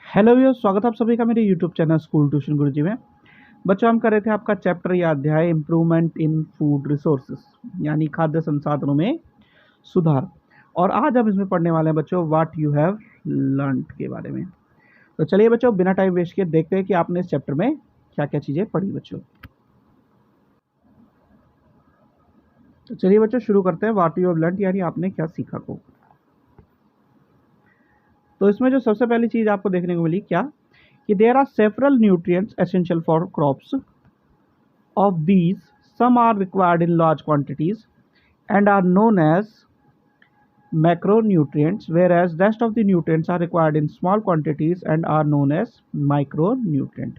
Hello viewers, स्वागत है आप सभी का मेरे यूट्यूब चैनल स्कूल ट्यूशन गुरुजी में। बच्चों, हम कर रहे थे आपका चैप्टर या अध्याय इम्प्रूवमेंट इन फूड रिसोर्सेस, यानी खाद्य संसाधनों में सुधार। और आज हम इसमें पढ़ने वाले हैं बच्चों व्हाट यू हैव लर्नड के बारे में। तो चलिए बच्चों, बिना टाइम वेस्ट किए देखते हैं कि आपने इस चैप्टर में क्या क्या चीज़ें पढ़ी बच्चों। तो चलिए बच्चों, शुरू करते हैं व्हाट यू हैव लर्नड, यानी आपने क्या सीखा को। तो इसमें जो सबसे पहली चीज़ आपको देखने को मिली क्या, कि there are several nutrients essential for crops. Of these, some are required in large quantities and are known as macronutrients, whereas rest of the nutrients are required in small quantities and are known as micronutrient।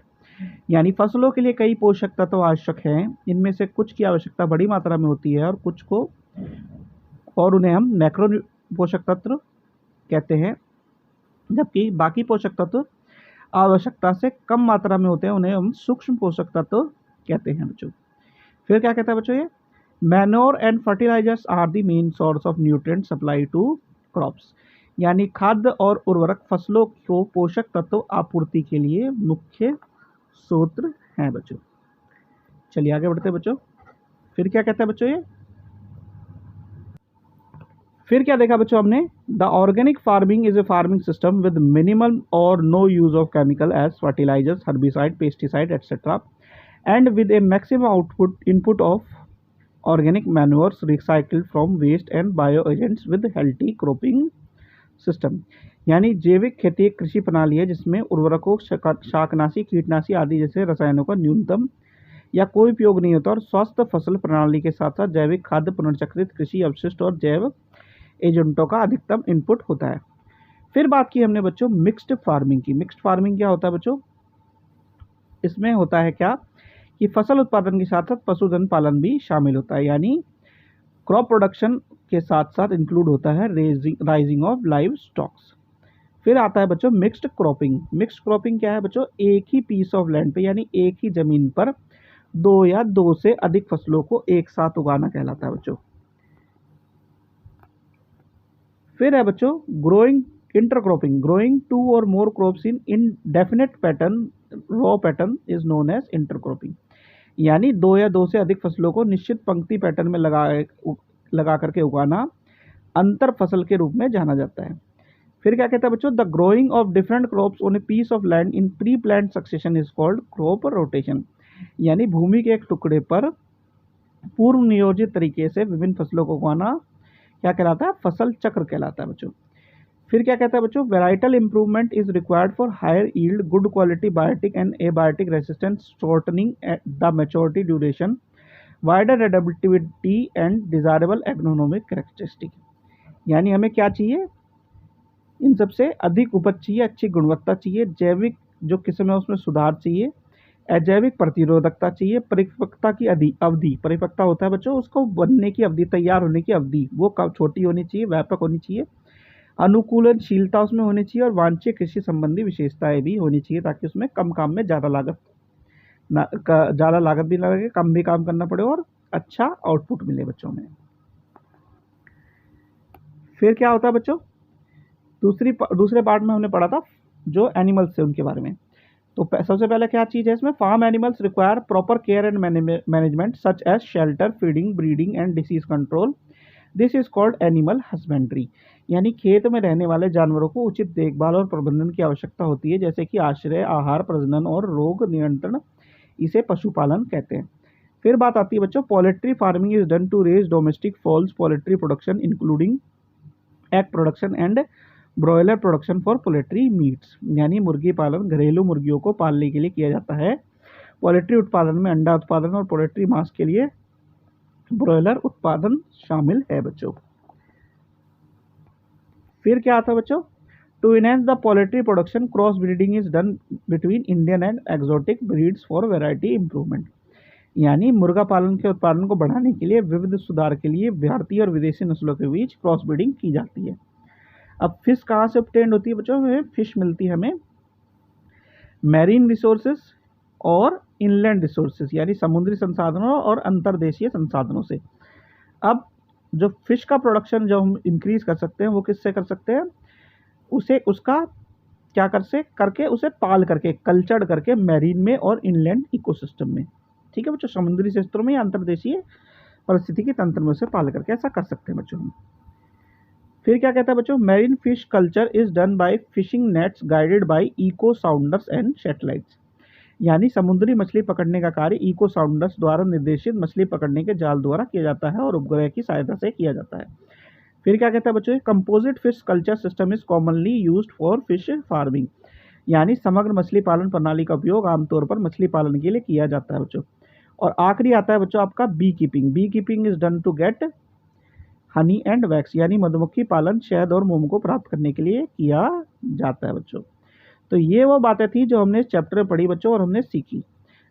यानी फसलों के लिए कई पोषक तत्व आवश्यक हैं, इनमें से कुछ की आवश्यकता बड़ी मात्रा में होती है और कुछ को और उन्हें हम मैक्रो पोषक तत्व कहते हैं, जबकि बाकी पोषक तत्व आवश्यकता से कम मात्रा में होते हैं, उन्हें हम सूक्ष्म पोषक तत्व कहते हैं बच्चों। फिर क्या कहता है बच्चों, ये manure and fertilizers are the main source of nutrient supply to crops, यानी खाद्य और उर्वरक फसलों को पोषक तत्व आपूर्ति के लिए मुख्य स्रोत हैं बच्चों। चलिए आगे बढ़ते हैं बच्चों। फिर क्या कहता है बच्चों, ये फिर क्या देखा बच्चों हमने, the organic farming is a farming system with minimal or no use of chemical as fertilisers, herbicide, pesticide etcetera, and with a maximum input of organic manures recycled from waste and bioagents with healthy cropping system। यानी जैविक खेती एक कृषि प्रणाली है जिसमें उर्वरकों, शाकनाशी, कीटनाशी आदि जैसे रसायनों का न्यूनतम या कोई उपयोग नहीं होता और स्वस्थ फसल प्रणाली के साथ साथ जैविक खाद्य, पुनर्चक्रित कृषि अवशिष्ट और जैव एजेंटों का अधिकतम इनपुट होता है। फिर बात की हमने बच्चों मिक्स्ड फार्मिंग की। मिक्स्ड फार्मिंग क्या होता है बच्चों, इसमें होता है क्या कि फसल उत्पादन के साथ साथ पशुधन पालन भी शामिल होता है, यानी क्रॉप प्रोडक्शन के साथ साथ इंक्लूड होता है राइजिंग ऑफ लाइव स्टॉक्स। फिर आता है बच्चों मिक्स्ड क्रॉपिंग। मिक्स्ड क्रॉपिंग क्या है बच्चों, एक ही पीस ऑफ लैंड पे यानी एक ही जमीन पर दो या दो से अधिक फसलों को एक साथ उगाना कहलाता है बच्चों। फिर है बच्चों growing intercropping, growing two or more crops in indefinite pattern, row pattern is known as intercropping, यानी दो या दो से अधिक फसलों को निश्चित पंक्ति पैटर्न में लगा करके उगाना अंतर फसल के रूप में जाना जाता है। फिर क्या कहता है बच्चों, the growing of different crops on a piece of land in pre plant succession is called crop rotation, यानी भूमि के एक टुकड़े पर पूर्व नियोजित तरीके से विभिन्न फसलों को उगाना क्या कहलाता है, फसल चक्र कहलाता है बच्चों। फिर क्या कहता है बच्चों, varietal improvement is required for higher yield, good quality biotic and abiotic resistance, shortening the maturity duration, wider adaptivity and desirable agronomic characteristic. यानी हमें क्या चाहिए, इन सबसे अधिक उपज चाहिए, अच्छी गुणवत्ता चाहिए, जैविक जो किस्म है उसमें सुधार चाहिए, अजैविक प्रतिरोधकता चाहिए, परिपक्वता की अवधि, परिपक्वता होता है बच्चों उसको बनने की अवधि, तैयार होने की अवधि वो छोटी होनी चाहिए, व्यापक होनी चाहिए, अनुकूलनशीलता उसमें होनी चाहिए और वांछित कृषि संबंधी विशेषताएं भी होनी चाहिए, ताकि उसमें कम काम में ज़्यादा लागत भी लगे, कम भी काम करना पड़े और अच्छा आउटपुट मिले बच्चों में। फिर क्या होता है बच्चों, दूसरे पार्ट में हमने पढ़ा था जो एनिमल्स थे उनके बारे में। तो सबसे पहले क्या चीज़ है इसमें, farm animals require proper care and management such as shelter, feeding, breeding and disease control, this is called animal husbandry. यानी खेत में रहने वाले जानवरों को उचित देखभाल और प्रबंधन की आवश्यकता होती है, जैसे कि आश्रय, आहार, प्रजनन और रोग नियंत्रण, इसे पशुपालन कहते हैं। फिर बात आती है बच्चों, poultry farming is done to raise domestic fowls poultry production including egg production and broiler production for poultry meats, यानी मुर्गी पालन घरेलू मुर्गियों को पालने के लिए किया जाता है। पोल्ट्री उत्पादन में अंडा उत्पादन और पोल्ट्री मांस के लिए ब्रॉयलर उत्पादन शामिल है बच्चों। फिर क्या आता है बच्चों, to enhance the poultry production cross breeding is done between Indian and exotic breeds for variety improvement, यानी मुर्गा पालन के उत्पादन को बढ़ाने के लिए, विविध सुधार के लिए भारतीय और विदेशी नस्लों के बीच क्रॉस ब्रीडिंग की जाती है। अब फिश कहाँ से ऑब्टेन्ड होती है बच्चों, हमें फिश मिलती है हमें मैरीन रिसोर्सेज और इनलैंड रिसोर्सेज, यानी समुद्री संसाधनों और अंतर्देशीय संसाधनों से। अब जो फिश का प्रोडक्शन जो हम इंक्रीज कर सकते हैं वो किससे कर सकते हैं, उसे उसका क्या कर से करके उसे पाल करके कल्चर्ड करके मैरीन में और इनलैंड इकोसिस्टम में। ठीक है बच्चों, समुद्री क्षेत्रों में या अंतर्देशीय परिस्थिति के तंत्र में उसे पाल करके ऐसा कर सकते हैं बच्चों हम। फिर क्या कहता है बच्चों, marine fish culture is done by fishing nets guided by echo sounders and satellites. यानी समुद्री मछली पकड़ने का कार्य इको साउंडर्स द्वारा निर्देशित मछली पकड़ने के जाल द्वारा किया जाता है और उपग्रह की सहायता से किया जाता है। फिर क्या कहता है बच्चों, composite fish culture system is commonly used for fish farming. यानी समग्र मछली पालन प्रणाली का उपयोग आमतौर पर मछली पालन के लिए किया जाता है बच्चों। और आखिरी आता है बच्चों आपका bee keeping. Bee keeping is done to get honey and wax, यानी मधुमक्खी पालन शहद और मोम को प्राप्त करने के लिए किया जाता है बच्चों। तो ये वो बातें थी जो हमने इस चैप्टर में पढ़ी बच्चों और हमने सीखी।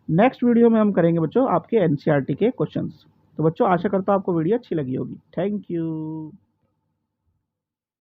नेक्स्ट वीडियो में हम करेंगे बच्चों आपके एनसीईआरटी के क्वेश्चंस। तो बच्चों आशा करता हूँ आपको वीडियो अच्छी लगी होगी। Thank you.